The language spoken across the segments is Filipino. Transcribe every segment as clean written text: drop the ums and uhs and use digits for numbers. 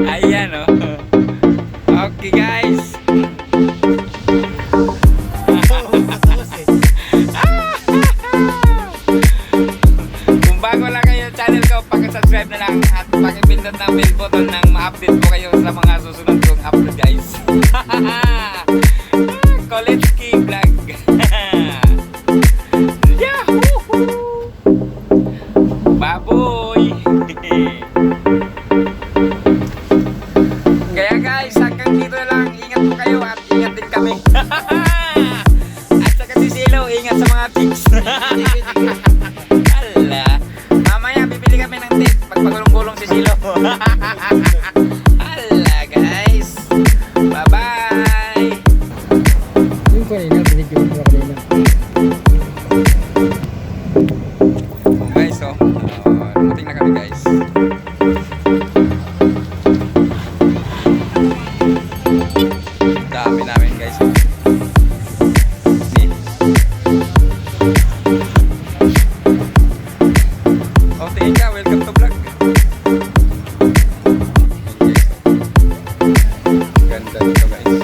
Ayan o. Okay guys. Kung bago lang kayo sa channel ko, paki-subscribe na lang at paki-pindot ng bell button nang ma-update po kayo sa mga susunod kong upload guys. Koletsky Vlog. Yahoo! Baboy! Kaya guys, hanggang dito lang. Ingat po kayo at ingat din kami. At saka si Silo, ingat sa mga tips. Hala, mamaya bibili kami ng tip pag pagulong-gulong si Silo. Hala guys, bye bye. Yung kanina, binigyan mo kanina. Guys, so dumating na kami guys. Dami namin guys. Oh, tingin ka, welcome to vlog. Ganda dito guys.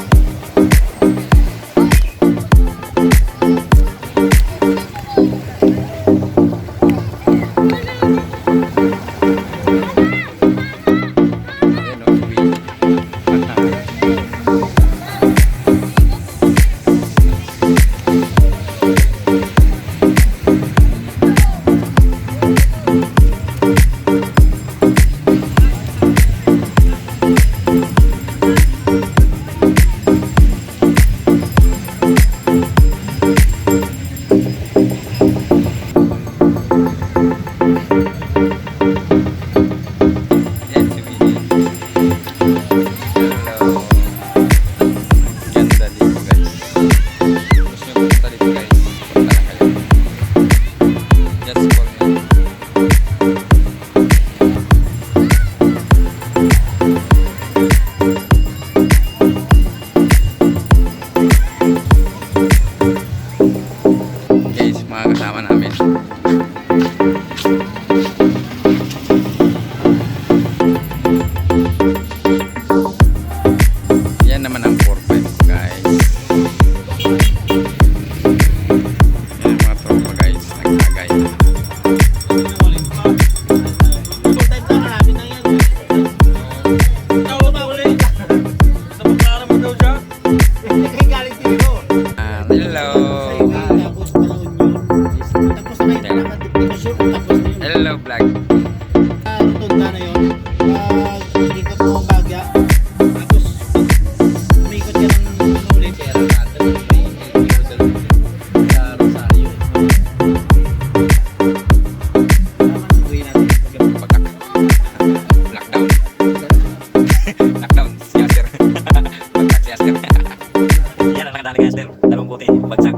Nakadali guys, Del. Dalawang bote, bagsak.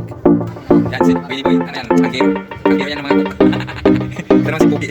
Yan si Billy Boy. Ano yan? Ang hero. Ang hero yan ng mga cook. Ito naman si Pugi.